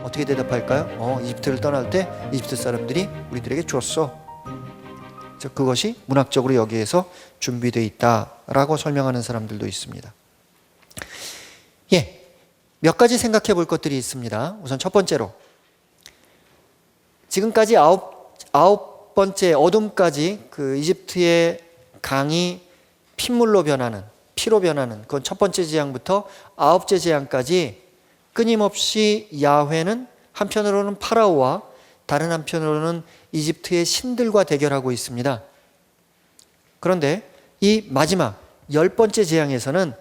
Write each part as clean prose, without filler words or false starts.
어떻게 대답할까요? 이집트를 떠날 때 이집트 사람들이 우리들에게 줬어. 그것이 문학적으로 여기에서 준비되어 있다라고 설명하는 사람들도 있습니다. 몇 가지 생각해 볼 것들이 있습니다. 우선 첫 번째로, 지금까지 아홉 번째 어둠까지 그 이집트의 강이 핏물로 변하는, 피로 변하는 그건 첫 번째 재앙부터 아홉째 재앙까지 끊임없이 야훼는 한편으로는 파라오와 다른 한편으로는 이집트의 신들과 대결하고 있습니다. 그런데 이 마지막 10번째 재앙에서는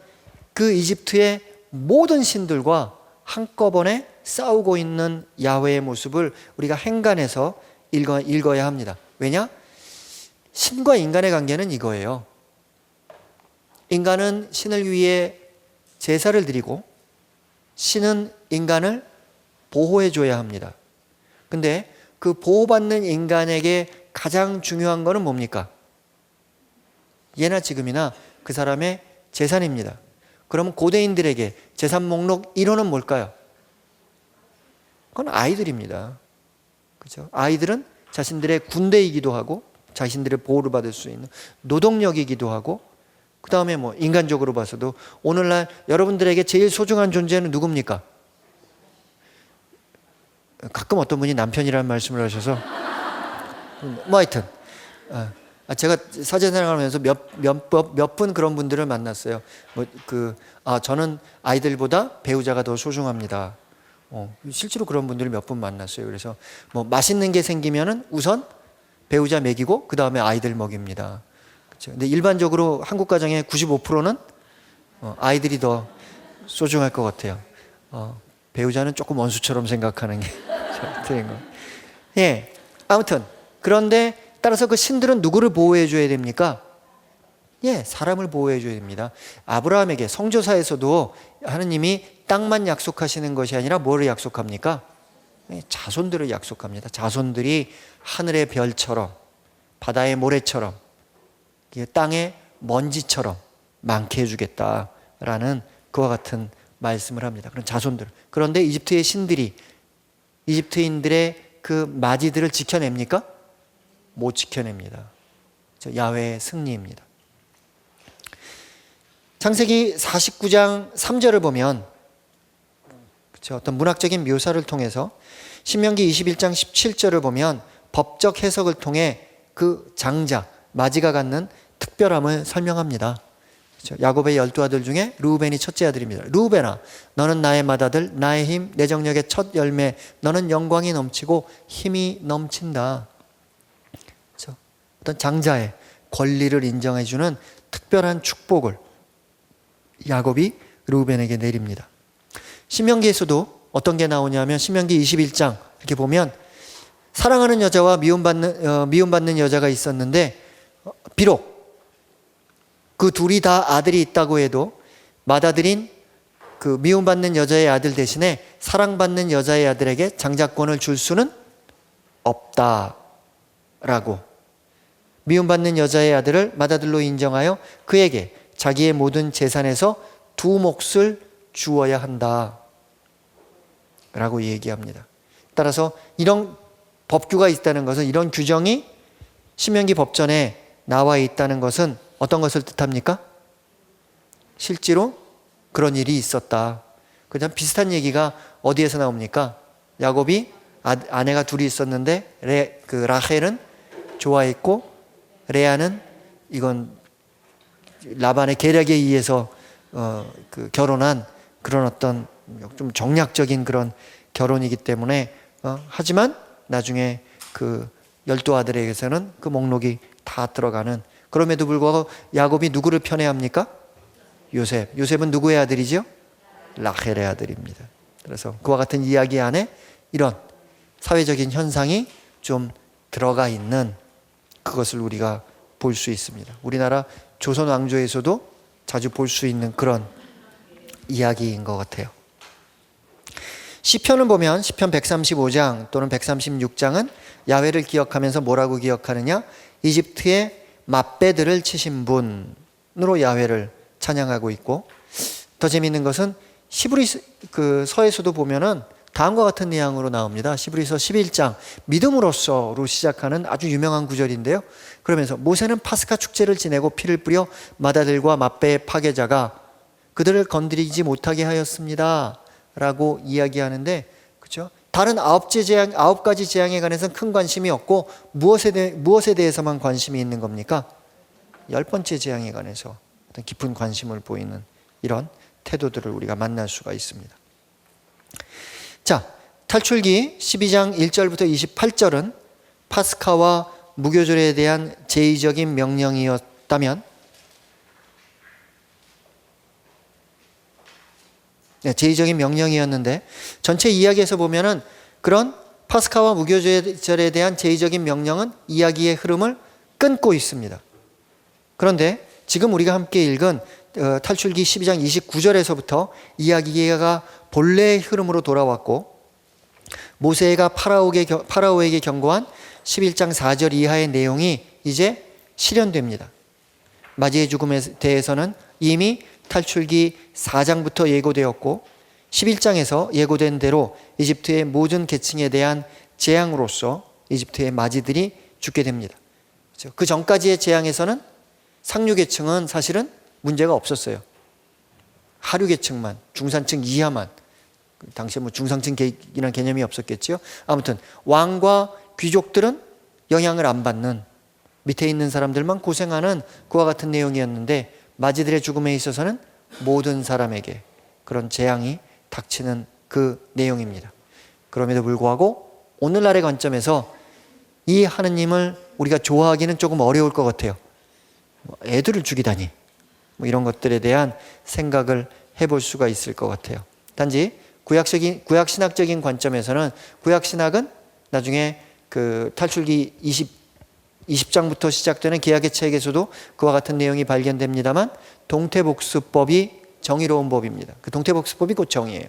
그 이집트의 모든 신들과 한꺼번에 싸우고 있는 야훼의 모습을 우리가 행간해서 읽어야 합니다. 왜냐? 신과 인간의 관계는 이거예요. 인간은 신을 위해 제사를 드리고 신은 인간을 보호해 줘야 합니다. 근데 그 보호받는 인간에게 가장 중요한 것은 뭡니까? 예나 지금이나 그 사람의 재산입니다. 그러면 고대인들에게 재산 목록 1호는 뭘까요? 그건 아이들입니다. 그렇죠? 아이들은 자신들의 군대이기도 하고 자신들의 보호를 받을 수 있는 노동력이기도 하고, 그 다음에 뭐 인간적으로 봐서도 오늘날 여러분들에게 제일 소중한 존재는 누굽니까? 가끔 어떤 분이 남편이라는 말씀을 하셔서 뭐 하여튼 제가 사제생활을 하면서 몇 분 그런 분들을 만났어요. 저는 아이들보다 배우자가 더 소중합니다. 실제로 그런 분들을 몇 분 만났어요. 그래서 뭐 맛있는 게 생기면은 우선 배우자 먹이고 그 다음에 아이들 먹입니다. 그렇죠? 근데 일반적으로 한국 가정의 95%는 아이들이 더 소중할 것 같아요. 배우자는 조금 원수처럼 생각하는 게 틀린 거. 아무튼 그런데 따라서 그 신들은 누구를 보호해 줘야 됩니까? 사람을 보호해 줘야 됩니다. 아브라함에게 성조사에서도 하느님이 땅만 약속하시는 것이 아니라 뭐를 약속합니까? 자손들을 약속합니다. 자손들이 하늘의 별처럼 바다의 모래처럼 땅의 먼지처럼 많게 해주겠다라는 그와 같은 말씀을 합니다. 그런 자손들. 그런데 이집트의 신들이 이집트인들의 그 마지들을 지켜냅니까? 못 지켜냅니다. 야훼의 승리입니다. 창세기 49장 3절을 보면 어떤 문학적인 묘사를 통해서, 신명기 21장 17절을 보면 법적 해석을 통해 그 장자, 마지가 갖는 특별함을 설명합니다. 야곱의 12아들 중에 르우벤이 첫째 아들입니다. 르우벤아, 너는 나의 맏아들, 나의 힘, 내 정력의 첫 열매, 너는 영광이 넘치고 힘이 넘친다. 어떤 장자의 권리를 인정해주는 특별한 축복을 야곱이 르우벤에게 내립니다. 신명기에서도 어떤 게 나오냐면 신명기 21장 이렇게 보면 사랑하는 여자와 미움받는 여자가 있었는데, 비록 그 둘이 다 아들이 있다고 해도 맏아들인 그 미움받는 여자의 아들 대신에 사랑받는 여자의 아들에게 장자권을 줄 수는 없다라고, 미움받는 여자의 아들을 맏아들로 인정하여 그에게 자기의 모든 재산에서 2몫을 주어야 한다 라고 얘기합니다. 따라서 이런 법규가 있다는 것은, 이런 규정이 신명기 법전에 나와 있다는 것은 어떤 것을 뜻합니까? 실제로 그런 일이 있었다. 그다음 비슷한 얘기가 어디에서 나옵니까? 야곱이 아내가 둘이 있었는데 라헬은 좋아했고 레아는, 이건 라반의 계략에 의해서 결혼한 그런 어떤 좀 정략적인 그런 결혼이기 때문에 하지만 나중에 그 12아들에게서는 그 목록이 다 들어가는, 그럼에도 불구하고 야곱이 누구를 편애합니까? 요셉은 누구의 아들이죠? 라헬의 아들입니다. 그래서 그와 같은 이야기 안에 이런 사회적인 현상이 좀 들어가 있는 그것을 우리가 볼 수 있습니다. 우리나라 조선 왕조에서도 자주 볼 수 있는 그런 이야기인 것 같아요. 시편을 보면 시편 135장 또는 136장은 야훼를 기억하면서 뭐라고 기억하느냐? 이집트의 맛배들을 치신 분으로 야훼를 찬양하고 있고, 더 재미있는 것은 히브리 그 서에서도 보면은 다음과 같은 내용으로 나옵니다. 히브리서 11장 믿음으로써로 시작하는 아주 유명한 구절인데요. 그러면서 모세는 파스카 축제를 지내고 피를 뿌려 마다들과 맛배의 파괴자가 그들을 건드리지 못하게 하였습니다 라고 이야기하는데, 그렇죠? 다른 9가지 재앙에 관해서는 큰 관심이 없고 무엇에 대해서만 관심이 있는 겁니까? 10번째 재앙에 관해서 어떤 깊은 관심을 보이는 이런 태도들을 우리가 만날 수가 있습니다. 자, 탈출기 12장 1절부터 28절은 파스카와 무교절에 대한 제의적인 명령이었다면, 제의적인 명령이었는데 전체 이야기에서 보면은 그런 파스카와 무교절에 대한 제의적인 명령은 이야기의 흐름을 끊고 있습니다. 그런데 지금 우리가 함께 읽은 탈출기 12장 29절에서부터 이야기가 본래의 흐름으로 돌아왔고, 모세가 파라오에게 경고한 11장 4절 이하의 내용이 이제 실현됩니다. 마지의 죽음에 대해서는 이미 탈출기 4장부터 예고되었고 11장에서 예고된 대로 이집트의 모든 계층에 대한 재앙으로서 이집트의 마지들이 죽게 됩니다. 그 전까지의 재앙에서는 상류계층은 사실은 문제가 없었어요. 하류계층만, 중산층 이하만, 당시에 뭐 중상층이라는 개념이 없었겠죠. 아무튼 왕과 귀족들은 영향을 안 받는, 밑에 있는 사람들만 고생하는 그와 같은 내용이었는데, 마지들의 죽음에 있어서는 모든 사람에게 그런 재앙이 닥치는 그 내용입니다. 그럼에도 불구하고 오늘날의 관점에서 이 하느님을 우리가 좋아하기는 조금 어려울 것 같아요. 애들을 죽이다니, 뭐 이런 것들에 대한 생각을 해볼 수가 있을 것 같아요. 단지 구약신학적인 관점에서는, 구약신학은 나중에 그 탈출기 20장부터 시작되는 개약의 책에서도 그와 같은 내용이 발견됩니다만, 동태복수법이 정의로운 법입니다. 그 동태복수법이 곧 정의예요.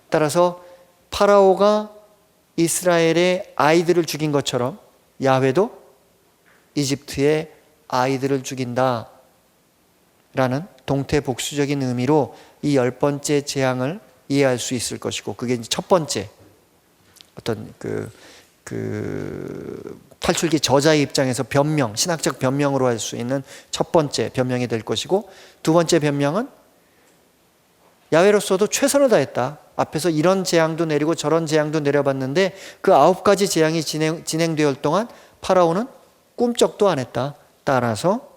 따라서 파라오가 이스라엘의 아이들을 죽인 것처럼 야훼도 이집트의 아이들을 죽인다 라는 동태복수적인 의미로 이 10번째 재앙을 이해할 수 있을 것이고, 그게 첫 번째 어떤 탈출기 저자의 입장에서 변명, 신학적 변명으로 할 수 있는 첫 번째 변명이 될 것이고, 두 번째 변명은 야훼로서도 최선을 다했다. 앞에서 이런 재앙도 내리고 저런 재앙도 내려봤는데 그 9가지 재앙이 진행되었을 동안 파라오는 꿈쩍도 안 했다. 따라서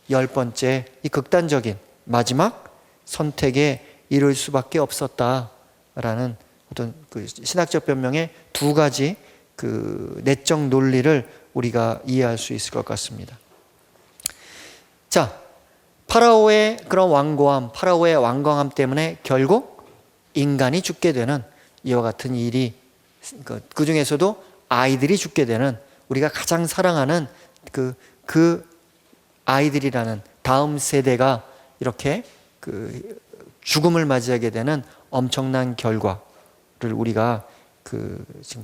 10번째 이 극단적인 마지막 선택에 이를 수밖에 없었다라는 어떤 그 신학적 변명의 두 가지 그 내적 논리를 우리가 이해할 수 있을 것 같습니다. 자, 파라오의 그런 완고함, 파라오의 완강함 때문에 결국 인간이 죽게 되는 이와 같은 일이, 그 중에서도 아이들이 죽게 되는, 우리가 가장 사랑하는 그 아이들이라는 다음 세대가 이렇게 그 죽음을 맞이하게 되는 엄청난 결과를 우리가 지금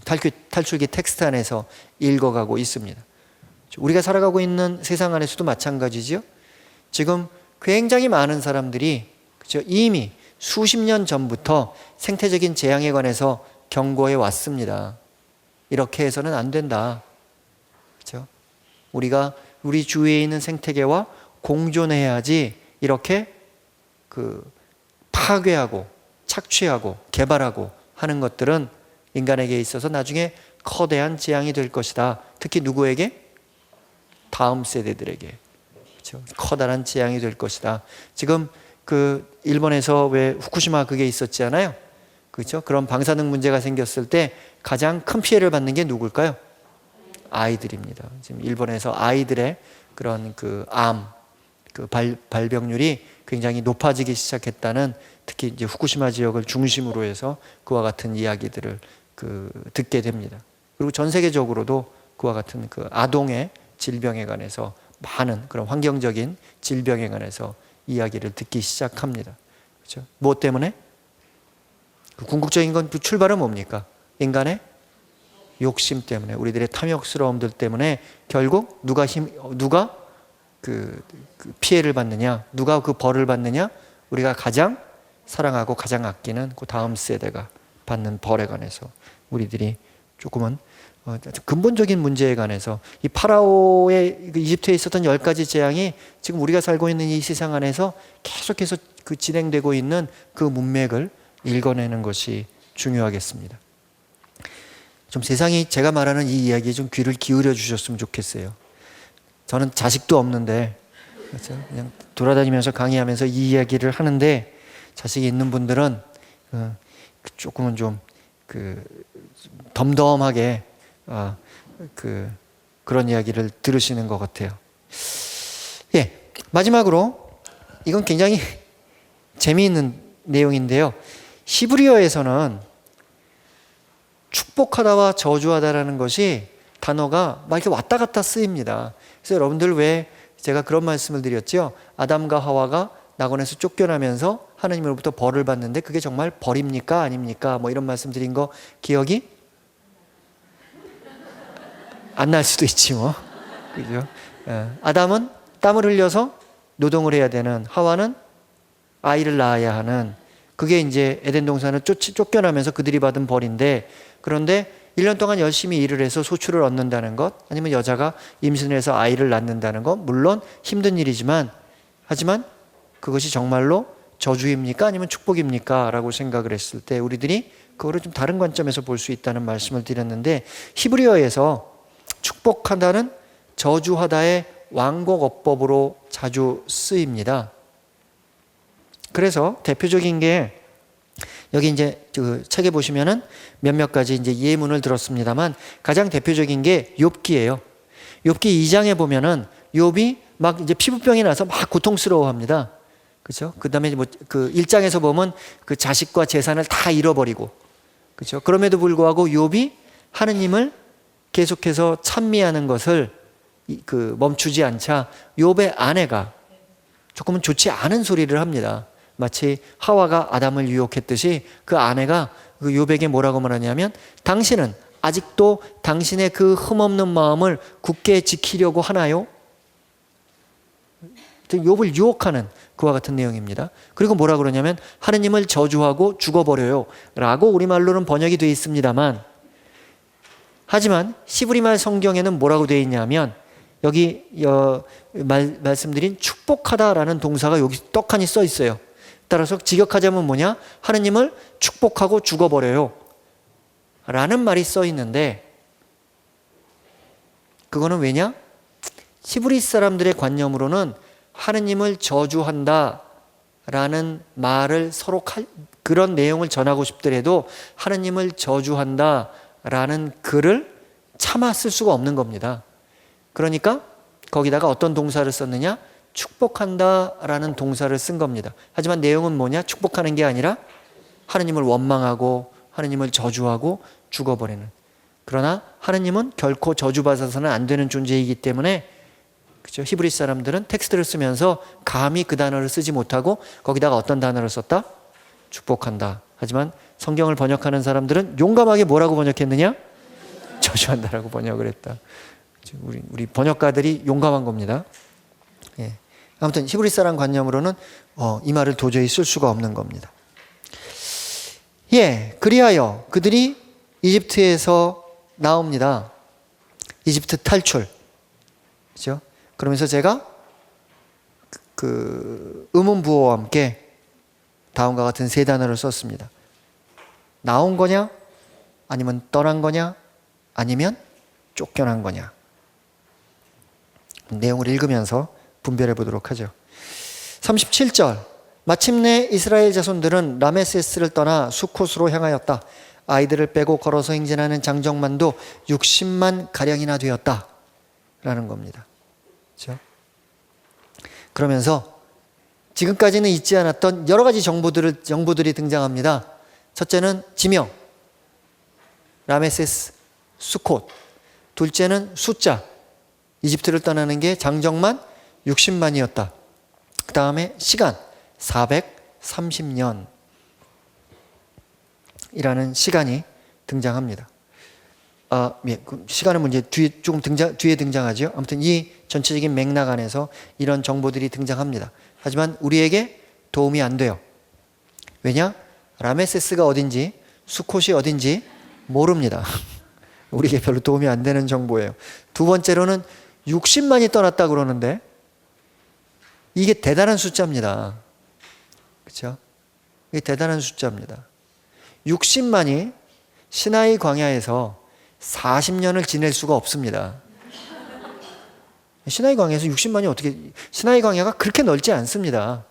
탈출기 텍스트 안에서 읽어가고 있습니다. 우리가 살아가고 있는 세상 안에서도 마찬가지죠. 지금 굉장히 많은 사람들이, 그렇죠, 이미 수십 년 전부터 생태적인 재앙에 관해서 경고해 왔습니다. 이렇게 해서는 안 된다. 그렇죠? 우리가 우리 주위에 있는 생태계와 공존해야지 이렇게 파괴하고 착취하고 개발하고 하는 것들은 인간에게 있어서 나중에 거대한 재앙이 될 것이다. 특히 누구에게? 다음 세대들에게. 그렇죠? 커다란 재앙이 될 것이다. 지금 일본에서 왜 후쿠시마 그게 있었잖아요. 그렇죠? 그런 방사능 문제가 생겼을 때 가장 큰 피해를 받는 게 누굴까요? 아이들입니다. 지금 일본에서 아이들의 그런 발병률이 굉장히 높아지기 시작했다는, 특히 이제 후쿠시마 지역을 중심으로 해서 그와 같은 이야기들을 듣게 됩니다. 그리고 전 세계적으로도 그와 같은 아동의 질병에 관해서 많은 그런 환경적인 질병에 관해서 이야기를 듣기 시작합니다. 그렇죠? 무엇 때문에? 궁극적인 건 출발은 뭡니까? 인간의 욕심 때문에, 우리들의 탐욕스러움들 때문에 결국 누가 피해를 받느냐, 누가 그 벌을 받느냐? 우리가 가장 사랑하고 가장 아끼는 그 다음 세대가 받는 벌에 관해서 우리들이 조금은 근본적인 문제에 관해서 이 파라오의 이집트에 있었던 10가지 재앙이 지금 우리가 살고 있는 이 세상 안에서 계속해서 그 진행되고 있는 그 문맥을 읽어내는 것이 중요하겠습니다. 좀 세상이 제가 말하는 이 이야기에 좀 귀를 기울여 주셨으면 좋겠어요. 저는 자식도 없는데 그렇죠? 그냥 돌아다니면서 강의하면서 이 이야기를 하는데 자식이 있는 분들은 조금은 좀 덤덤하게 그런 이야기를 들으시는 것 같아요. 예, 마지막으로 이건 굉장히 재미있는 내용인데요. 히브리어에서는 축복하다와 저주하다라는 것이 단어가 막 이렇게 왔다 갔다 쓰입니다. 그래서 여러분들 왜 제가 그런 말씀을 드렸죠? 아담과 하와가 낙원에서 쫓겨나면서 하나님으로부터 벌을 받는데 그게 정말 벌입니까? 아닙니까? 뭐 이런 말씀 드린 거 기억이 안 날 수도 있지 뭐. 그죠? 아담은 땀을 흘려서 노동을 해야 되는, 하와는 아이를 낳아야 하는, 그게 이제 에덴 동산을 쫓겨나면서 그들이 받은 벌인데, 그런데 1년 동안 열심히 일을 해서 소출을 얻는다는 것, 아니면 여자가 임신을 해서 아이를 낳는다는 것, 물론 힘든 일이지만, 하지만 그것이 정말로 저주입니까? 아니면 축복입니까? 라고 생각을 했을 때 우리들이 그거를 좀 다른 관점에서 볼 수 있다는 말씀을 드렸는데, 히브리어에서 축복하다는 저주하다의 왕곡 어법으로 자주 쓰입니다. 그래서 대표적인 게 여기 이제 그 책에 보시면은 몇몇 가지 이제 예문을 들었습니다만 가장 대표적인 게 욥기예요. 욥기 2장에 보면은 욥이 막 이제 피부병이 나서 막 고통스러워합니다. 그렇죠? 그다음에 뭐 그 1장에서 보면 그 자식과 재산을 다 잃어버리고, 그렇죠? 그럼에도 불구하고 욥이 하느님을 계속해서 찬미하는 것을 멈추지 않자 욥의 아내가 조금은 좋지 않은 소리를 합니다. 마치 하와가 아담을 유혹했듯이 그 아내가 그 욥에게 뭐라고 말하냐면, 당신은 아직도 당신의 그 흠없는 마음을 굳게 지키려고 하나요? 욥을 유혹하는 그와 같은 내용입니다. 그리고 뭐라 그러냐면 하느님을 저주하고 죽어버려요 라고 우리말로는 번역이 되어 있습니다만, 하지만 히브리말 성경에는 뭐라고 되어 있냐면 여기 말씀드린 축복하다라는 동사가 여기 떡하니 써 있어요. 따라서 직역하자면 뭐냐? 하느님을 축복하고 죽어버려요 라는 말이 써 있는데, 그거는 왜냐? 히브리 사람들의 관념으로는 하느님을 저주한다 라는 말을 서로 그런 내용을 전하고 싶더라도 하느님을 저주한다 라는 글을 차마 쓸 수가 없는 겁니다. 그러니까 거기다가 어떤 동사를 썼느냐? 축복한다 라는 동사를 쓴 겁니다. 하지만 내용은 뭐냐? 축복하는 게 아니라 하느님을 원망하고 하느님을 저주하고 죽어버리는. 그러나 하느님은 결코 저주받아서는 안 되는 존재이기 때문에, 그렇죠? 히브리 사람들은 텍스트를 쓰면서 감히 그 단어를 쓰지 못하고 거기다가 어떤 단어를 썼다? 축복한다. 하지만 성경을 번역하는 사람들은 용감하게 뭐라고 번역했느냐? 저주한다라고 번역을 했다. 우리 번역가들이 용감한 겁니다. 예. 아무튼 히브리 사람 관념으로는 이 말을 도저히 쓸 수가 없는 겁니다. 예, 그리하여 그들이 이집트에서 나옵니다. 이집트 탈출. 그렇죠? 그러면서 제가 그 의문부호와 함께 다음과 같은 세 단어를 썼습니다. 나온 거냐? 아니면 떠난 거냐? 아니면 쫓겨난 거냐? 내용을 읽으면서 분별해 보도록 하죠. 37절, 마침내 이스라엘 자손들은 라메세스를 떠나 수콧으로 향하였다. 아이들을 빼고 걸어서 행진하는 장정만도 60만 가량이나 되었다 라는 겁니다. 그렇죠? 그러면서 지금까지는 있지 않았던 여러 가지 정보들이 등장합니다. 첫째는 지명, 라메세스, 수콧. 둘째는 숫자, 이집트를 떠나는 게 장정만 60만이었다. 그 다음에 시간, 430년 이라는 시간이 등장합니다. 시간은 문제 뒤에 등장하죠. 아무튼 이 전체적인 맥락 안에서 이런 정보들이 등장합니다. 하지만 우리에게 도움이 안 돼요. 왜냐? 라메세스가 어딘지, 수콧이 어딘지 모릅니다. 우리에게 별로 도움이 안 되는 정보예요. 두 번째로는 60만이 떠났다 그러는데 이게 대단한 숫자입니다. 그렇죠? 이게 대단한 숫자입니다. 60만이 시나이 광야에서 40년을 지낼 수가 없습니다. 시나이 광야에서 60만이 어떻게, 시나이 광야가 그렇게 넓지 않습니다.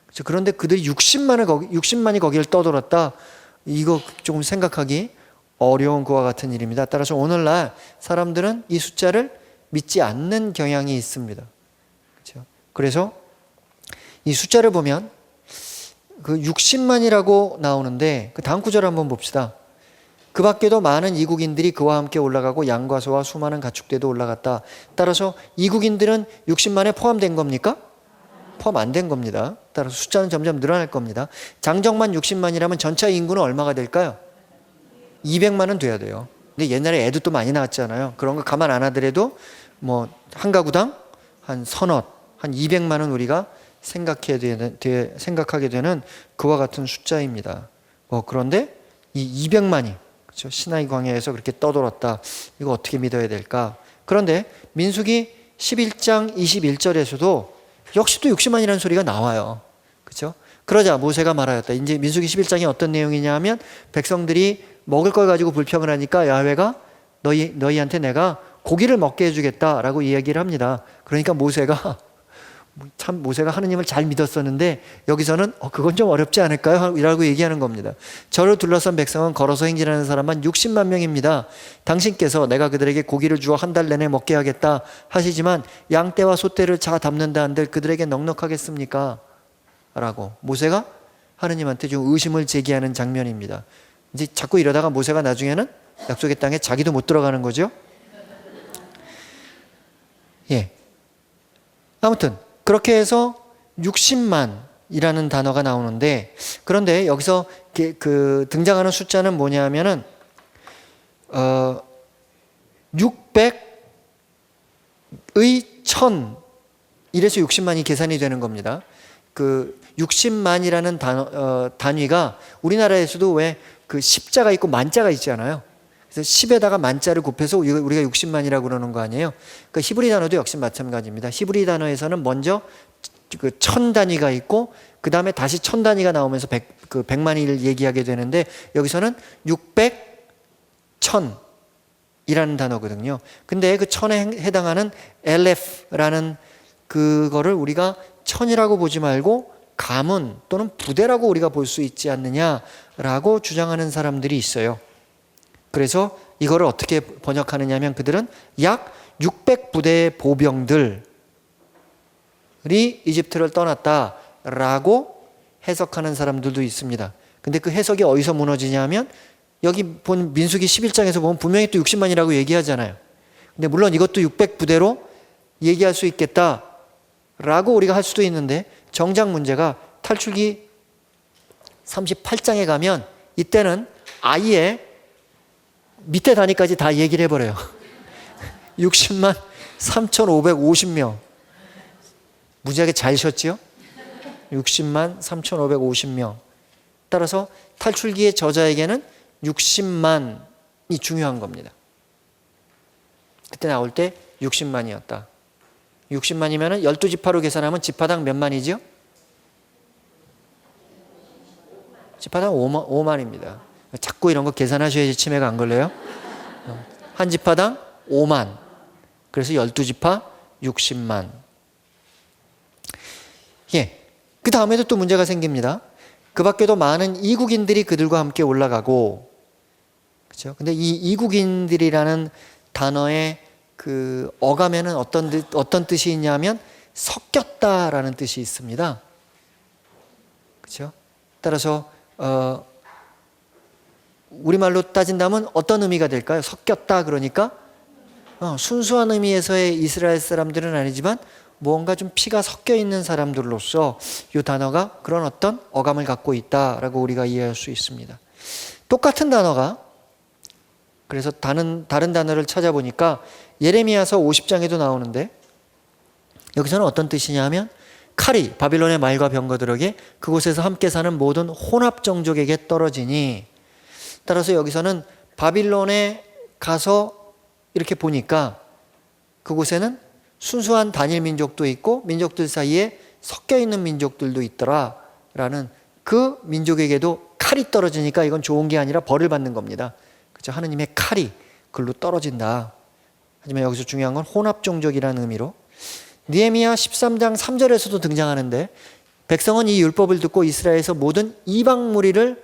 그렇죠? 그런데 그들이 60만이 거기를 떠돌았다. 이거 조금 생각하기 어려운 그와 같은 일입니다. 따라서 오늘날 사람들은 이 숫자를 믿지 않는 경향이 있습니다. 그렇죠? 그래서 이 숫자를 보면 그 60만이라고 나오는데 그 다음 구절 한번 봅시다. 그 밖에도 많은 이국인들이 그와 함께 올라가고 양과 소와 수많은 가축대도 올라갔다. 따라서 이국인들은 60만에 포함된 겁니까? 포함 안 된 겁니다. 따라서 숫자는 점점 늘어날 겁니다. 장정만 60만이라면 전체 인구는 얼마가 될까요? 200만은 돼야 돼요. 근데 옛날에 애도 또 많이 나왔잖아요. 그런 거 감안 안 하더라도 뭐 한 가구당 한 서너, 한 200만은 우리가 생각하게 되는 그와 같은 숫자입니다. 그런데 이 200만이 그렇죠? 시나이 광야에서 그렇게 떠돌았다. 이거 어떻게 믿어야 될까? 그런데 민수기 11장 21절에서도 역시 또 60만이라는 소리가 나와요. 그렇죠? 그러자 모세가 말하였다. 이제 민수기 11장이 어떤 내용이냐 하면 백성들이 먹을 걸 가지고 불평을 하니까 야훼가 너희한테 내가 고기를 먹게 해주겠다라고 이야기를 합니다. 그러니까 모세가 하느님을 잘 믿었었는데 여기서는 그건 좀 어렵지 않을까요? 라고 얘기하는 겁니다. 저를 둘러싼 백성은 걸어서 행진하는 사람만 60만 명입니다. 당신께서 내가 그들에게 고기를 주어 한 달 내내 먹게 하겠다 하시지만 양떼와 소떼를 자 담는다 한들 그들에게 넉넉하겠습니까? 라고 모세가 하느님한테 좀 의심을 제기하는 장면입니다. 이제 자꾸 이러다가 모세가 나중에는 약속의 땅에 자기도 못 들어가는 거죠. 예. 아무튼 그렇게 해서 60만이라는 단어가 나오는데 그런데 여기서 등장하는 숫자는 뭐냐면은 600의 1000 이래서 60만이 계산이 되는 겁니다. 그 60만이라는 단위가 우리나라에서도 왜 그 십자가 있고 만자가 있잖아요. 그래서 10에다가 만자를 곱해서 우리가 60만이라고 그러는 거 아니에요. 그 히브리 단어도 역시 마찬가지입니다. 히브리 단어에서는 먼저 그 1000 단위가 있고 그 다음에 다시 1000 단위가 나오면서 100만을 얘기하게 되는데 여기서는 600, 1000이라는 단어거든요. 근데 그 1000에 해당하는 엘레프라는 그거를 우리가 1000이라고 보지 말고 가문 또는 부대라고 우리가 볼 수 있지 않느냐라고 주장하는 사람들이 있어요. 그래서 이거를 어떻게 번역하느냐 하면 그들은 약 600부대의 보병들이 이집트를 떠났다라고 해석하는 사람들도 있습니다. 근데 그 해석이 어디서 무너지냐 하면 여기 본 민수기 11장에서 보면 분명히 또 60만이라고 얘기하잖아요. 근데 물론 이것도 600부대로 얘기할 수 있겠다라고 우리가 할 수도 있는데 정작 문제가 탈출기 38장에 가면 이때는 아예 밑에 단위까지 다 얘기를 해버려요. 60만 3,550명. 무지하게 잘 쉬었지요? 60만 3,550명. 따라서 탈출기의 저자에게는 60만이 중요한 겁니다. 그때 나올 때 60만이었다. 60만이면 12지파로 계산하면 지파당 몇 만이죠? 지파당 5만입니다. 자꾸 이런 거 계산하셔야지 치매가 안 걸려요. 한 지파당 5만. 그래서 12지파 60만. 예. 그 다음에도 또 문제가 생깁니다. 그 밖에도 많은 이국인들이 그들과 함께 올라가고, 그렇죠? 근데 이 이국인들이라는 단어의 그 어감에는 어떤 뜻이 있냐면 섞였다라는 뜻이 있습니다. 그렇죠? 따라서 우리말로 따진다면 어떤 의미가 될까요? 섞였다 그러니까 순수한 의미에서의 이스라엘 사람들은 아니지만 무언가 좀 피가 섞여 있는 사람들로서 이 단어가 그런 어떤 어감을 갖고 있다라고 우리가 이해할 수 있습니다. 똑같은 단어가 그래서 다른 단어를 찾아보니까 예레미야서 50장에도 나오는데 여기서는 어떤 뜻이냐 하면 칼이 바빌론의 말과 병거들에게 그곳에서 함께 사는 모든 혼합 종족에게 떨어지니 따라서 여기서는 바빌론에 가서 이렇게 보니까 그곳에는 순수한 단일 민족도 있고 민족들 사이에 섞여 있는 민족들도 있더라라는, 그 민족에게도 칼이 떨어지니까 이건 좋은 게 아니라 벌을 받는 겁니다. 그렇죠? 하느님의 칼이 글로 떨어진다. 하지만 여기서 중요한 건 혼합종족이라는 의미로 느헤미야 13장 3절에서도 등장하는데, 백성은 이 율법을 듣고 이스라엘에서 모든 이방 무리를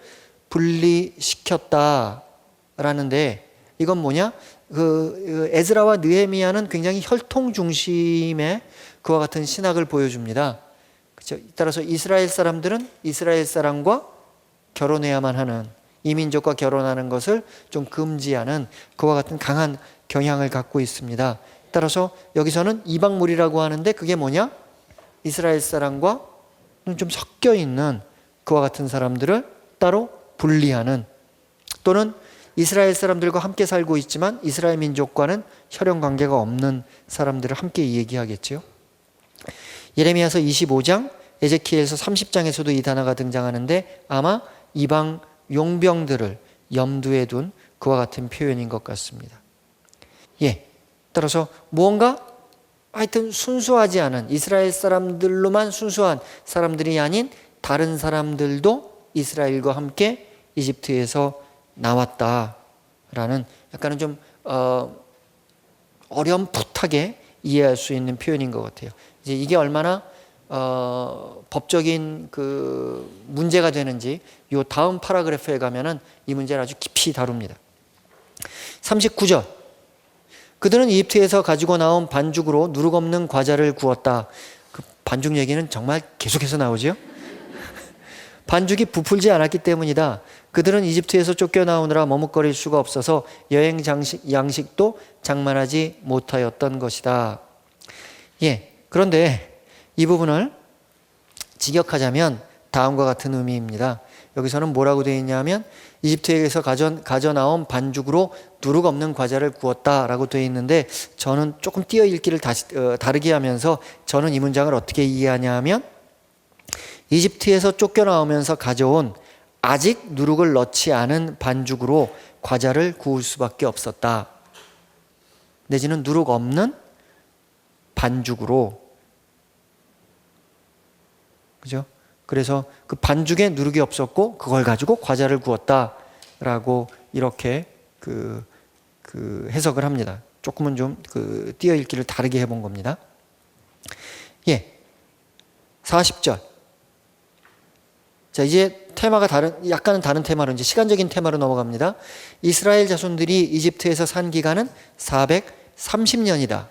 분리시켰다라는데, 이건 뭐냐? 에스라와 느헤미야는 굉장히 혈통 중심의 그와 같은 신학을 보여줍니다. 그렇죠? 따라서 이스라엘 사람들은 이스라엘 사람과 결혼해야만 하는, 이민족과 결혼하는 것을 좀 금지하는 그와 같은 강한 경향을 갖고 있습니다. 따라서 여기서는 이방 무리라고 하는데 그게 뭐냐? 이스라엘 사람과 좀 섞여 있는 그와 같은 사람들을 따로 분리하는, 또는 이스라엘 사람들과 함께 살고 있지만 이스라엘 민족과는 혈연 관계가 없는 사람들을 함께 얘기하겠죠. 예레미야서 25장, 에제키엘서 30장에서도 이 단어가 등장하는데 아마 이방 용병들을 염두에 둔 그와 같은 표현인 것 같습니다. 따라서 무언가 하여튼 순수하지 않은, 이스라엘 사람들로만 순수한 사람들이 아닌 다른 사람들도 이스라엘과 함께 이집트에서 나왔다라는, 약간은 좀 어렴풋하게 이해할 수 있는 표현인 것 같아요. 이제 이게 얼마나 법적인 그 문제가 되는지 요 다음 파라그래프에 가면은 이 문제를 아주 깊이 다룹니다. 39절, 그들은 이집트에서 가지고 나온 반죽으로 누룩 없는 과자를 구웠다. 그 반죽 얘기는 정말 계속해서 나오죠. 반죽이 부풀지 않았기 때문이다. 그들은 이집트에서 쫓겨나오느라 머뭇거릴 수가 없어서 여행 양식도 장만하지 못하였던 것이다. 그런데 이 부분을 직역하자면 다음과 같은 의미입니다. 여기서는 뭐라고 되어 있냐면 이집트에서 가져 나온 반죽으로 누룩 없는 과자를 구웠다라고 되어 있는데, 저는 조금 띄어 읽기를 다르게 하면서 저는 이 문장을 어떻게 이해하냐 하면, 이집트에서 쫓겨나오면서 가져온 아직 누룩을 넣지 않은 반죽으로 과자를 구울 수밖에 없었다. 내지는 누룩 없는 반죽으로, 그죠? 그래서 그 반죽에 누룩이 없었고 그걸 가지고 과자를 구웠다라고 이렇게 그 해석을 합니다. 조금은 좀 띄어 읽기를 다르게 해본 겁니다. 40절. 자, 이제 테마가 약간은 다른 테마로, 이제 시간적인 테마로 넘어갑니다. 이스라엘 자손들이 이집트에서 산 기간은 430년이다.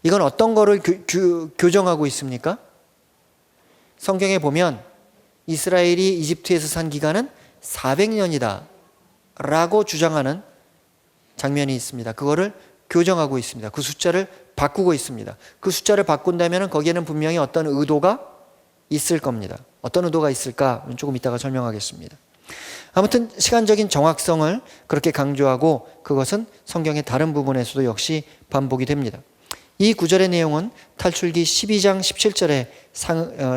이건 어떤 거를 교정하고 있습니까? 성경에 보면 이스라엘이 이집트에서 산 기간은 400년이다 라고 주장하는 장면이 있습니다. 그거를 교정하고 있습니다. 그 숫자를 바꾸고 있습니다. 그 숫자를 바꾼다면 거기에는 분명히 어떤 의도가 있을 겁니다. 어떤 의도가 있을까? 조금 이따가 설명하겠습니다. 아무튼 시간적인 정확성을 그렇게 강조하고 그것은 성경의 다른 부분에서도 역시 반복이 됩니다. 이 구절의 내용은 탈출기 12장 17절에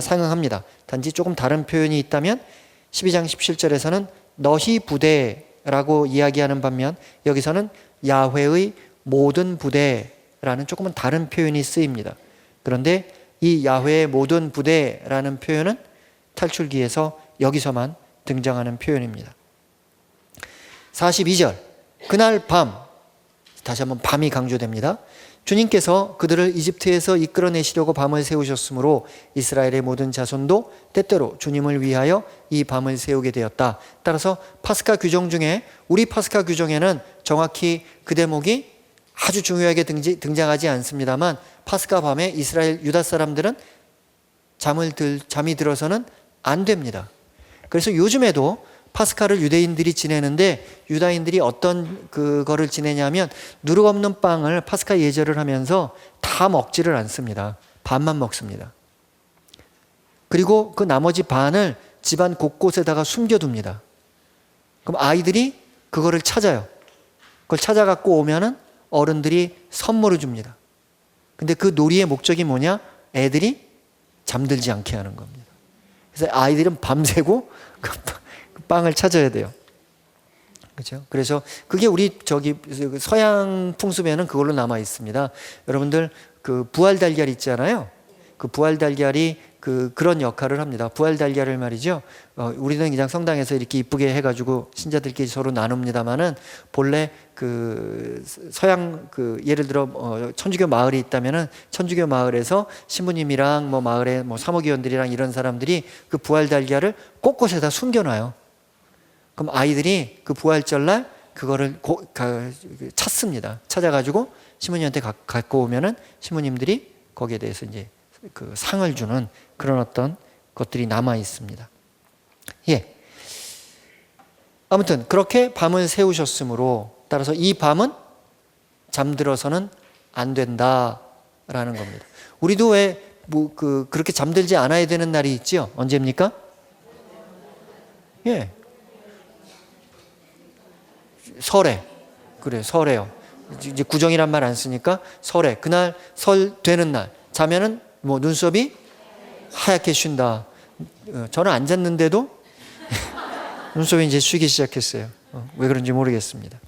상응합니다. 단지 조금 다른 표현이 있다면 12장 17절에서는 너희 부대라고 이야기하는 반면 여기서는 야훼의 모든 부대라는 조금은 다른 표현이 쓰입니다. 그런데 이 야훼의 모든 부대라는 표현은 탈출기에서 여기서만 등장하는 표현입니다. 42절, 그날 밤, 다시 한번 밤이 강조됩니다. 주님께서 그들을 이집트에서 이끌어내시려고 밤을 세우셨으므로 이스라엘의 모든 자손도 때때로 주님을 위하여 이 밤을 세우게 되었다. 따라서 파스카 규정 중에 우리 파스카 규정에는 정확히 그 대목이 아주 중요하게 등장하지 않습니다만, 파스카 밤에 이스라엘 유다 사람들은 잠이 들어서는 안 됩니다. 그래서 요즘에도 파스카를 유대인들이 지내는데 유다인들이 어떤 그거를 지내냐면 누룩 없는 빵을 파스카 예절을 하면서 다 먹지를 않습니다. 반만 먹습니다. 그리고 그 나머지 반을 집안 곳곳에다가 숨겨둡니다. 그럼 아이들이 그거를 찾아요. 그걸 찾아갖고 오면은 어른들이 선물을 줍니다. 근데 그 놀이의 목적이 뭐냐? 애들이 잠들지 않게 하는 겁니다. 그래서 아이들은 밤새고 그 빵을 찾아야 돼요. 그렇죠? 그래서 그게 우리 저기 서양 풍습에는 그걸로 남아 있습니다. 여러분들 그 부활 달걀 있잖아요. 그 부활 달걀이 그런 역할을 합니다. 부활 달걀을 말이죠. 우리는 그냥 성당에서 이렇게 이쁘게 해가지고 신자들끼리 서로 나눕니다만은 본래 그 서양 예를 들어 천주교 마을이 있다면은 천주교 마을에서 신부님이랑 뭐 마을의 뭐 사모기원들이랑 이런 사람들이 그 부활 달걀을 곳곳에다 숨겨놔요. 그럼 아이들이 그 부활절날 그거를 찾습니다. 찾아가지고 신부님한테 갖고 오면은 신부님들이 거기에 대해서 이제 그 상을 주는 그런 어떤 것들이 남아 있습니다. 예. 아무튼 그렇게 밤을 새우셨으므로 따라서 이 밤은 잠들어서는 안 된다라는 겁니다. 우리도 왜 그렇게 잠들지 않아야 되는 날이 있죠? 언제입니까? 예. 설에. 그래, 설에요. 이제 구정이란 말 안 쓰니까 설에. 그날 설 되는 날. 자면은 뭐 눈썹이 하얗게 쉰다. 저는 안 잤는데도 눈썹이 이제 쉬기 시작했어요. 왜 그런지 모르겠습니다.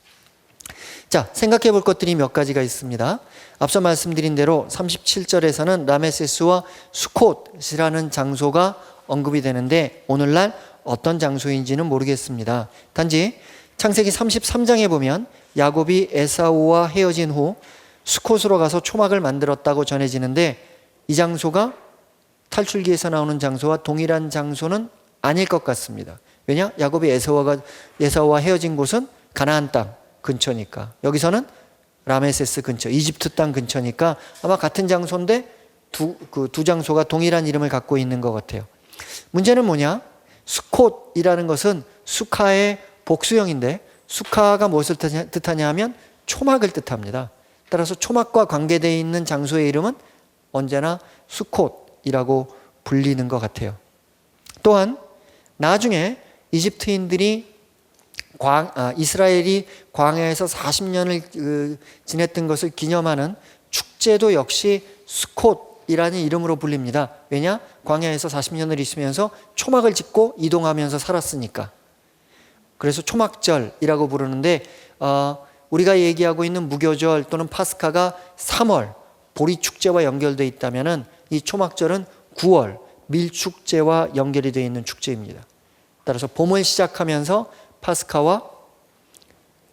자, 생각해 볼 것들이 몇 가지가 있습니다. 앞서 말씀드린 대로 37절에서는 라메세스와 수콧이라는 장소가 언급이 되는데 오늘날 어떤 장소인지는 모르겠습니다. 단지 창세기 33장에 보면 야곱이 에사우와 헤어진 후 수콧으로 가서 초막을 만들었다고 전해지는데 이 장소가 탈출기에서 나오는 장소와 동일한 장소는 아닐 것 같습니다. 왜냐? 야곱이 에사우와 헤어진 곳은 가나안 땅 근처니까. 여기서는 라메세스 근처, 이집트 땅 근처니까 아마 같은 장소인데 두 장소가 동일한 이름을 갖고 있는 것 같아요. 문제는 뭐냐? 수콧이라는 것은 수카의 복수형인데 수카가 무엇을 뜻하냐 하면 초막을 뜻합니다. 따라서 초막과 관계되어 있는 장소의 이름은 언제나 수콧이라고 불리는 것 같아요. 또한 나중에 이집트인들이 이스라엘이 광야에서 40년을 지냈던 것을 기념하는 축제도 역시 수콧이라는 이름으로 불립니다. 왜냐? 광야에서 40년을 있으면서 초막을 짓고 이동하면서 살았으니까. 그래서 초막절이라고 부르는데 우리가 얘기하고 있는 무교절 또는 파스카가 3월 보리축제와 연결되어 있다면 이 초막절은 9월 밀축제와 연결이 되어 있는 축제입니다. 따라서 봄을 시작하면서 파스카와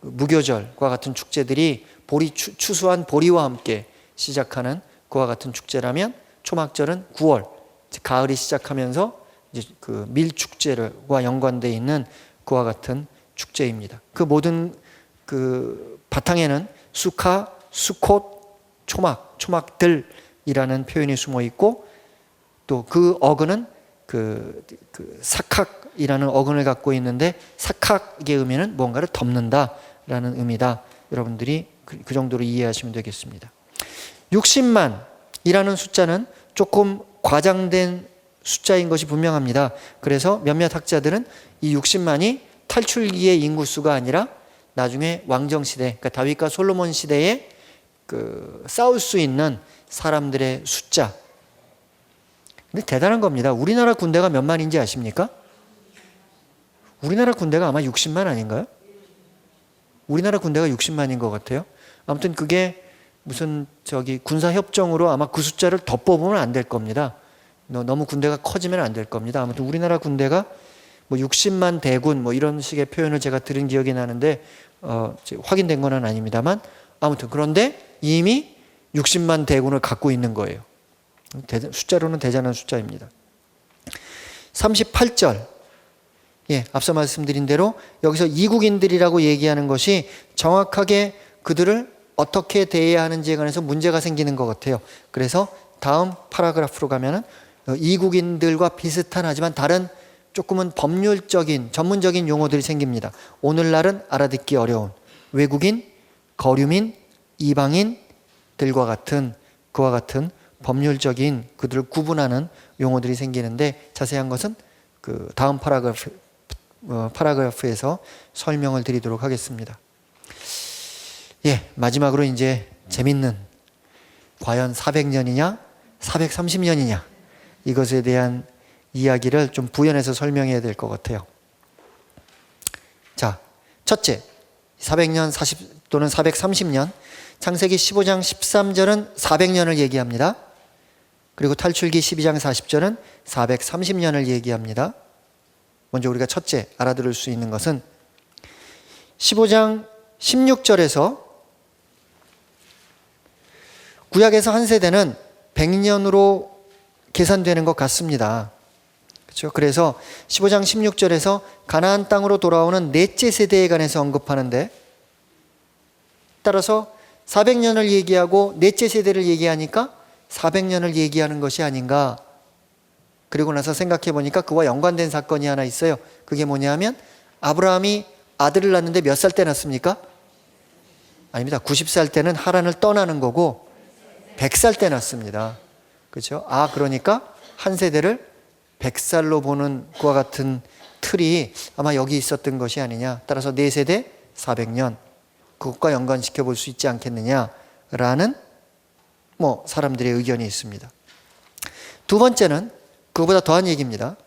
무교절과 같은 축제들이 추수한 보리와 함께 시작하는 그와 같은 축제라면 초막절은 9월 가을이 시작하면서 이제 그 밀축제와 연관되어 있는 그와 같은 축제입니다. 그 모든 그 바탕에는 수카, 수콧, 초막들이라는 표현이 숨어 있고 또 그 어근은 사칵이라는 어근을 갖고 있는데 사칵의 의미는 뭔가를 덮는다라는 의미다. 여러분들이 그 정도로 이해하시면 되겠습니다. 60만이라는 숫자는 조금 과장된 숫자인 것이 분명합니다. 그래서 몇몇 학자들은 이 60만이 탈출기의 인구수가 아니라 나중에 왕정시대, 그러니까 다윗과 솔로몬 시대에 싸울 수 있는 사람들의 숫자. 근데 대단한 겁니다. 우리나라 군대가 몇 만인지 아십니까? 우리나라 군대가 아마 60만 아닌가요? 우리나라 군대가 60만인 것 같아요. 아무튼 그게 무슨 군사협정으로 아마 그 숫자를 더 뽑으면 안 될 겁니다. 너무 군대가 커지면 안 될 겁니다. 아무튼 우리나라 군대가 뭐 60만 대군 뭐 이런 식의 표현을 제가 들은 기억이 나는데 확인된 건 아닙니다만 아무튼 그런데 이미 60만 대군을 갖고 있는 거예요. 숫자로는 대단한 숫자입니다. 38절. 예, 앞서 말씀드린 대로 여기서 이국인들이라고 얘기하는 것이 정확하게 그들을 어떻게 대해야 하는지에 관해서 문제가 생기는 것 같아요. 그래서 다음 파라그래프로 가면은 이국인들과 비슷한 하지만 다른 조금은 법률적인 전문적인 용어들이 생깁니다. 오늘날은 알아듣기 어려운 외국인, 거류민, 이방인들과 같은 그와 같은 법률적인 그들을 구분하는 용어들이 생기는데 자세한 것은 그 다음 파라그래프에서 설명을 드리도록 하겠습니다. 예, 마지막으로 이제 재밌는 과연 400년이냐 430년이냐 이것에 대한 이야기를 좀 부연해서 설명해야 될 것 같아요. 자, 첫째, 400년 40 또는 430년. 창세기 15장 13절은 400년을 얘기합니다. 그리고 탈출기 12장 40절은 430년을 얘기합니다. 먼저 우리가 첫째 알아들을 수 있는 것은 15장 16절에서 구약에서 한 세대는 100년으로 계산되는 것 같습니다. 그렇죠? 그래서 15장 16절에서 가나안 땅으로 돌아오는 넷째 세대에 관해서 언급하는데, 따라서 400년을 얘기하고 넷째 세대를 얘기하니까 400년을 얘기하는 것이 아닌가. 그리고 나서 생각해 보니까 그와 연관된 사건이 하나 있어요. 그게 뭐냐면 아브라함이 아들을 낳는데 몇 살 때 낳습니까? 아닙니다. 90살 때는 하란을 떠나는 거고 100살 때 낳습니다. 그렇죠? 그러니까 한 세대를 100살로 보는 그와 같은 틀이 아마 여기 있었던 것이 아니냐. 따라서 네 세대 400년, 그것과 연관시켜 볼 수 있지 않겠느냐라는 사람들의 의견이 있습니다. 두 번째는 그거보다 더한 얘기입니다.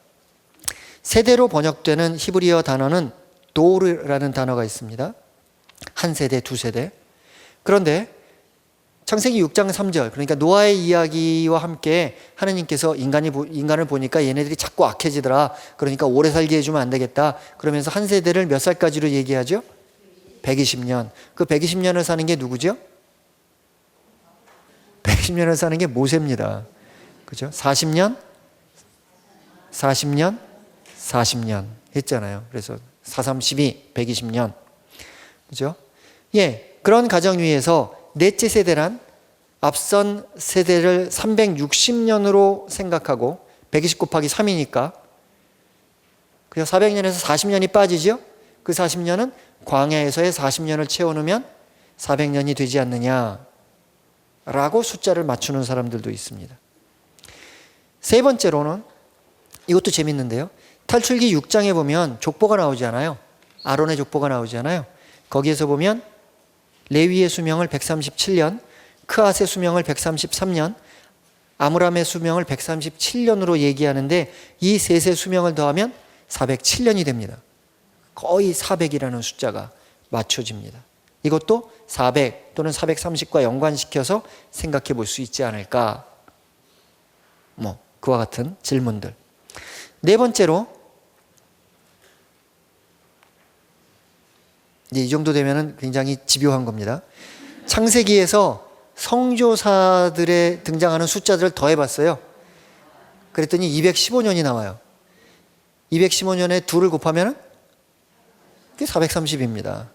세대로 번역되는 히브리어 단어는 도르라는 단어가 있습니다. 한 세대, 두 세대. 그런데 창세기 6장 3절, 그러니까 노아의 이야기와 함께 하나님께서 인간을 보니까 얘네들이 자꾸 악해지더라. 그러니까 오래 살게 해주면 안 되겠다. 그러면서 한 세대를 몇 살까지로 얘기하죠? 120년. 그 120년을 사는 게 누구죠? 120년을 사는 게 모세입니다. 그죠? 40년, 40년, 40년 했잖아요. 그래서 4, 3, 12, 120년. 그죠? 그런 가정 위에서 넷째 세대란 앞선 세대를 360년으로 생각하고 120 곱하기 3이니까 그래서 400년에서 40년이 빠지죠? 그 40년은 광야에서의 40년을 채워놓으면 400년이 되지 않느냐라고 숫자를 맞추는 사람들도 있습니다. 세 번째로는 이것도 재밌는데요. 탈출기 6장에 보면 족보가 나오잖아요. 아론의 족보가 나오잖아요. 거기에서 보면 레위의 수명을 137년, 크앗의 수명을 133년, 아므람의 수명을 137년으로 얘기하는데 이 셋의 수명을 더하면 407년이 됩니다. 거의 400이라는 숫자가 맞춰집니다. 이것도 400 또는 430과 연관시켜서 생각해 볼 수 있지 않을까. 그와 같은 질문들. 네 번째로, 이제 이 정도 되면 굉장히 집요한 겁니다. 창세기에서 성조사들에 등장하는 숫자들을 더해봤어요. 그랬더니 215년이 나와요. 215년에 2를 곱하면 그게 430입니다.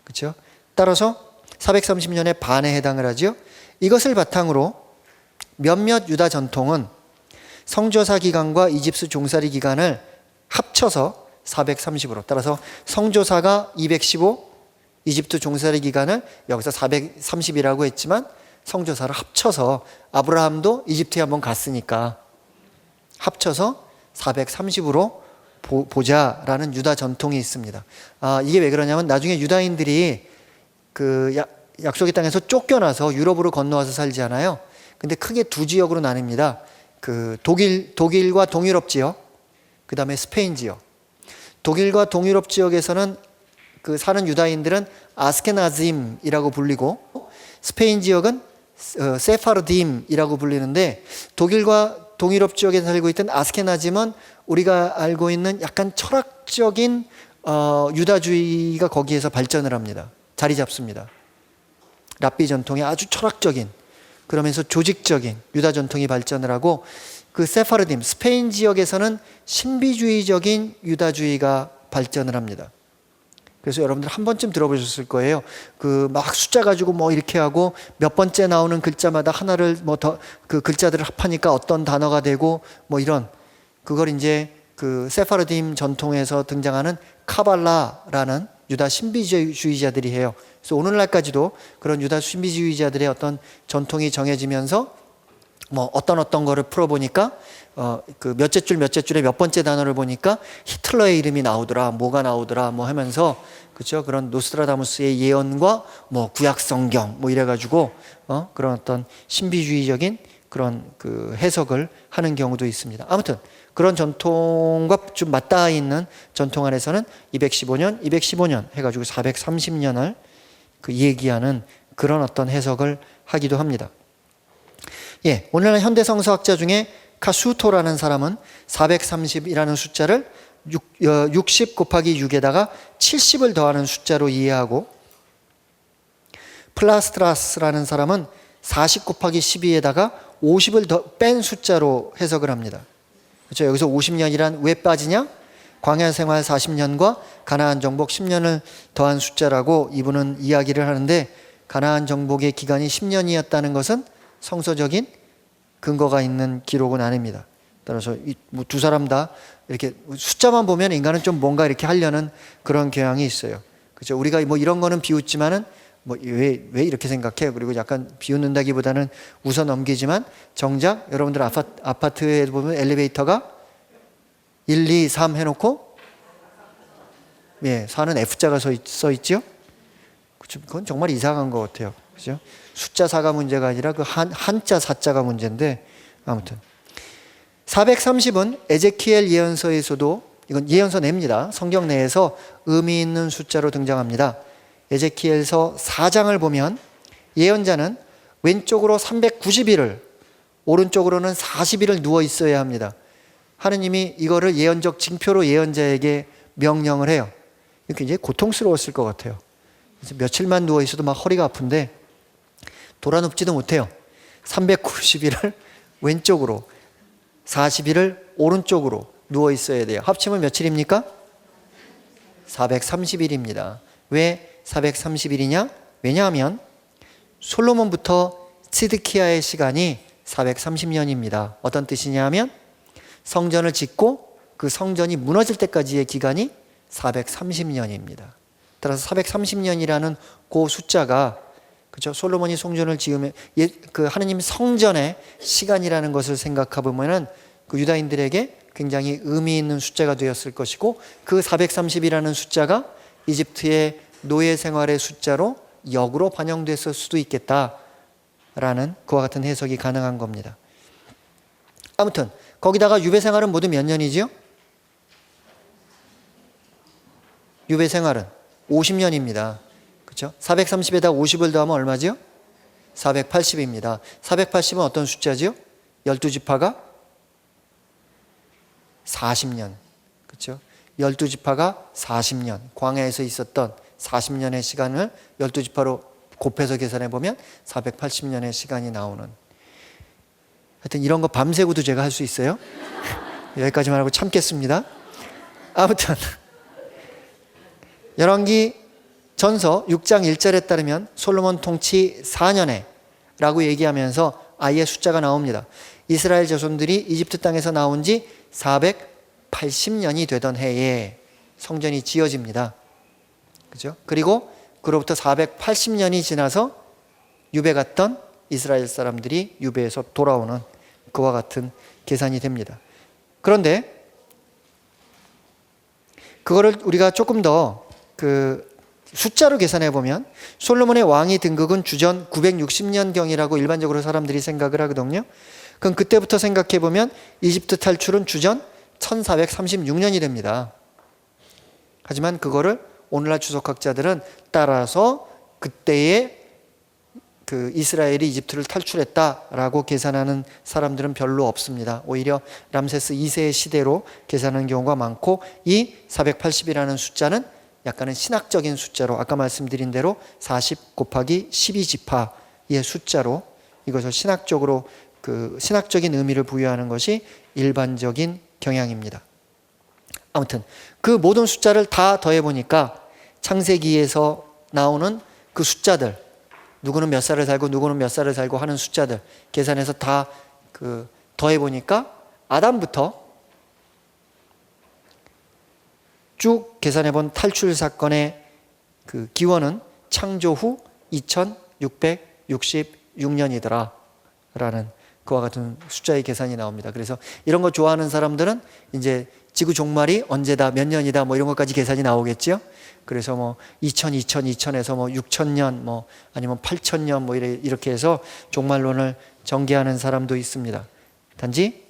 그렇죠? 따라서 430년의 반에 해당을 하죠. 이것을 바탕으로 몇몇 유다 전통은 성조사 기간과 이집스 종살이 기간을 합쳐서 430으로, 따라서 성조사가 215, 이집트 종살이 기간을 여기서 430이라고 했지만 성조사를 합쳐서 아브라함도 이집트에 한번 갔으니까 합쳐서 430으로 보자라는 유다 전통이 있습니다. 이게 왜 그러냐면 나중에 유다인들이 그 약속의 땅에서 쫓겨나서 유럽으로 건너와서 살잖아요. 근데 크게 두 지역으로 나뉩니다. 그 독일과 동유럽 지역, 그 다음에 스페인 지역. 독일과 동유럽 지역에서는 그 사는 유다인들은 아스케나즘이라고 불리고, 스페인 지역은 세파르딤이라고 불리는데, 독일과 동유럽 지역에 살고 있던 아스케나즘은 우리가 알고 있는 약간 철학적인 유다주의가 거기에서 발전을 합니다. 자리 잡습니다. 랍비 전통의 아주 철학적인, 그러면서 조직적인 유다 전통이 발전을 하고, 그 세파르딤 스페인 지역에서는 신비주의적인 유다주의가 발전을 합니다. 그래서 여러분들 한 번쯤 들어보셨을 거예요. 그 막 숫자 가지고 이렇게 하고 몇 번째 나오는 글자마다 하나를 더 그 글자들을 합하니까 어떤 단어가 되고 이런, 그걸 이제 그 세파르딤 전통에서 등장하는 카발라라는 유다 신비주의자들이 해요. 그래서 오늘날까지도 그런 유다 신비주의자들의 어떤 전통이 정해지면서 어떤 거를 풀어보니까 그 몇째 줄에 몇 번째 단어를 보니까 히틀러의 이름이 나오더라, 뭐가 나오더라 하면서, 그렇죠? 그런 노스트라다무스의 예언과 구약 성경 이래가지고 그런 어떤 신비주의적인 그런 그 해석을 하는 경우도 있습니다. 아무튼 그런 전통과 좀 맞닿아 있는 전통 안에서는 215년, 215년 해가지고 430년을 그 얘기하는 그런 어떤 해석을 하기도 합니다. 예, 오늘날 현대 성서학자 중에 카수토라는 사람은 430이라는 숫자를 60 곱하기 6에다가 70을 더하는 숫자로 이해하고, 플라스트라스라는 사람은 40 곱하기 12에다가 50을 더 뺀 숫자로 해석을 합니다. 그렇죠? 여기서 50년이란 왜 빠지냐? 광야 생활 40년과 가나안 정복 10년을 더한 숫자라고 이분은 이야기를 하는데, 가나안 정복의 기간이 10년이었다는 것은 성서적인 근거가 있는 기록은 아닙니다. 따라서 두 사람 다 이렇게 숫자만 보면 인간은 좀 뭔가 이렇게 하려는 그런 경향이 있어요. 그렇죠? 우리가 뭐 이런 거는 비웃지만은 뭐 왜 이렇게 생각해? 그리고 약간 비웃는다기보다는 웃어 넘기지만, 정작 여러분들 아파트에 보면 엘리베이터가 1, 2, 3 해놓고 4는 F자가 써 있죠? 그건 정말 이상한 것 같아요. 그죠? 숫자 4가 문제가 아니라 그 한자 4자가 문제인데, 아무튼 430은 에제키엘 예언서에서도, 이건 예언서 내입니다. 성경 내에서 의미 있는 숫자로 등장합니다. 에제키엘서 4장을 보면 예언자는 왼쪽으로 390일을, 오른쪽으로는 40일을 누워 있어야 합니다. 하느님이 이거를 예언적 징표로 예언자에게 명령을 해요. 굉장히 고통스러웠을 것 같아요. 그래서 며칠만 누워 있어도 막 허리가 아픈데 돌아눕지도 못해요. 390일을 왼쪽으로, 40일을 오른쪽으로 누워 있어야 돼요. 합치면 며칠입니까? 430일입니다. 왜 430일이냐? 왜냐하면 솔로몬부터 시드키야의 시간이 430년입니다. 어떤 뜻이냐 하면 성전을 짓고 그 성전이 무너질 때까지의 기간이 430년입니다. 따라서 430년이라는 그 숫자가, 그렇죠? 솔로몬이 성전을 지으면 그 하느님 성전의 시간이라는 것을 생각해 보면은 그 유다인들에게 굉장히 의미 있는 숫자가 되었을 것이고, 그 430이라는 숫자가 이집트의 노예 생활의 숫자로 역으로 반영됐을 수도 있겠다라는 그와 같은 해석이 가능한 겁니다. 아무튼 거기다가 유배 생활은 모두 몇 년이지요? 유배 생활은 50년입니다. 그렇죠? 430에다 50을 더하면 얼마지요? 480입니다. 480은 어떤 숫자지요? 12지파가 40년. 그렇죠? 12지파가 40년. 광야에서 있었던 40년의 시간을 12지파로 곱해서 계산해 보면 480년의 시간이 나오는. 하여튼 이런 거 밤새고도 제가 할 수 있어요. 여기까지만 하고 참겠습니다. 아무튼 열왕기 전서 6장 1절에 따르면 솔로몬 통치 4년에 라고 얘기하면서 아예 숫자가 나옵니다. 이스라엘 자손들이 이집트 땅에서 나온 지 480년이 되던 해에 성전이 지어집니다. 그죠? 그리고 그로부터 480년이 지나서 유배 갔던 이스라엘 사람들이 유배에서 돌아오는 그와 같은 계산이 됩니다. 그런데 그거를 우리가 조금 더 그 숫자로 계산해 보면 솔로몬의 왕위 등극은 주전 960년경이라고 일반적으로 사람들이 생각을 하거든요. 그럼 그때부터 생각해 보면 이집트 탈출은 주전 1436년이 됩니다. 하지만 그거를 오늘날 주석학자들은 따라서 그때의 그 이스라엘이 이집트를 탈출했다라고 계산하는 사람들은 별로 없습니다. 오히려 람세스 2세의 시대로 계산하는 경우가 많고, 이 480이라는 숫자는 약간은 신학적인 숫자로, 아까 말씀드린 대로 40 곱하기 12지파의 숫자로 이것을 신학적으로 그 신학적인 의미를 부여하는 것이 일반적인 경향입니다. 아무튼 그 모든 숫자를 다 더해 보니까 창세기에서 나오는 그 숫자들, 누구는 몇 살을 살고 누구는 몇 살을 살고 하는 숫자들 계산해서 다 그 더해 보니까 아담부터 쭉 계산해 본 탈출 사건의 그 기원은 창조 후 2666년이더라 라는 그와 같은 숫자의 계산이 나옵니다. 그래서 이런 거 좋아하는 사람들은 이제 지구 종말이 언제다, 몇 년이다, 뭐 이런 것까지 계산이 나오겠죠. 그래서 뭐 2000에서 뭐 6000년, 뭐 아니면 8000년 뭐 이렇게 해서 종말론을 정죄하는 사람도 있습니다. 단지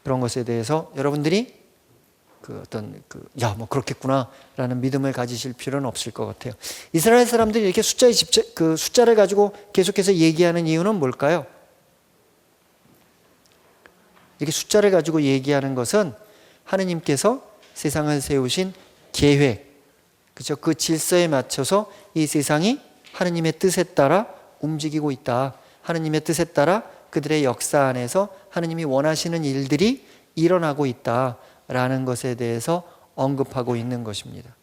그런 것에 대해서 여러분들이 뭐 그렇겠구나라는 믿음을 가지실 필요는 없을 것 같아요. 이스라엘 사람들이 이렇게 숫자를 가지고 계속해서 얘기하는 이유는 뭘까요? 이렇게 숫자를 가지고 얘기하는 것은 하느님께서 세상을 세우신 계획, 그렇죠? 그 질서에 맞춰서 이 세상이 하느님의 뜻에 따라 움직이고 있다. 하느님의 뜻에 따라 그들의 역사 안에서 하느님이 원하시는 일들이 일어나고 있다라는 것에 대해서 언급하고 있는 것입니다.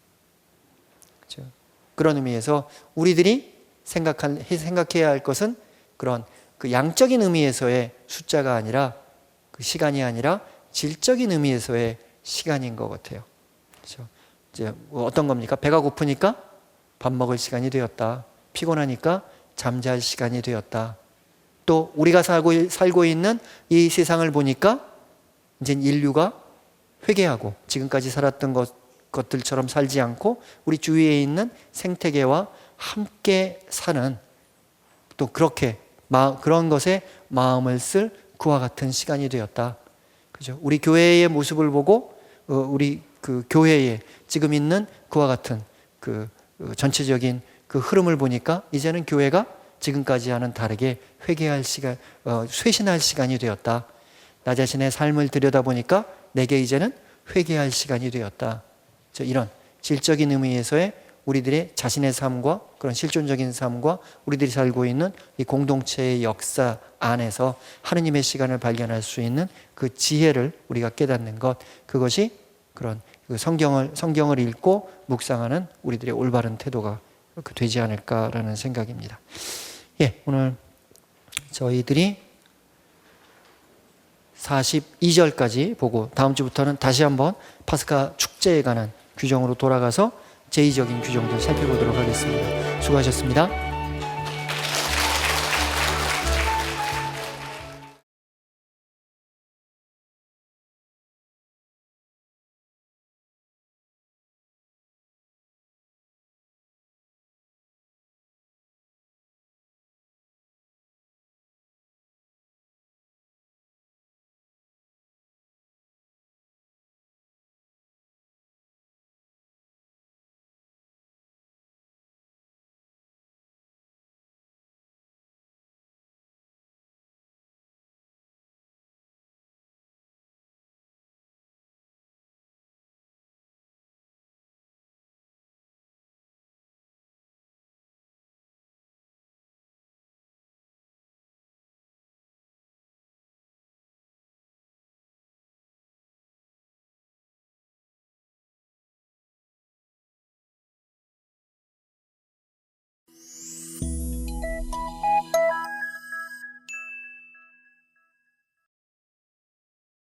그렇죠? 그런 의미에서 우리들이 생각해야 할 것은 그런 그 양적인 의미에서의 숫자가 아니라 그 시간이 아니라 질적인 의미에서의 시간인 것 같아요. 그렇죠? 이제 어떤 겁니까? 배가 고프니까 밥 먹을 시간이 되었다. 피곤하니까 잠잘 시간이 되었다. 또 우리가 살고 있는 이 세상을 보니까 이제 인류가 회개하고 지금까지 살았던 것들처럼 살지 않고 우리 주위에 있는 생태계와 함께 사는 또 그렇게 그런 것에 마음을 쓸 그와 같은 시간이 되었다. 그죠? 우리 교회의 모습을 보고 우리 그 교회에 지금 있는 그와 같은 전체적인 그 흐름을 보니까 이제는 교회가 지금까지와는 다르게 회개할 시간, 쇄신할 시간이 되었다. 나 자신의 삶을 들여다보니까 내게 이제는 회개할 시간이 되었다. 이런 질적인 의미에서의 우리들의 자신의 삶과 그런 실존적인 삶과 우리들이 살고 있는 이 공동체의 역사 안에서 하느님의 시간을 발견할 수 있는 그 지혜를 우리가 깨닫는 것, 그것이 그런 성경을 읽고 묵상하는 우리들의 올바른 태도가 되지 않을까라는 생각입니다. 예, 오늘 저희들이 42절까지 보고 다음 주부터는 다시 한번 파스카 축제에 관한 규정으로 돌아가서 제2적인 규정들 살펴보도록 하겠습니다. 수고하셨습니다.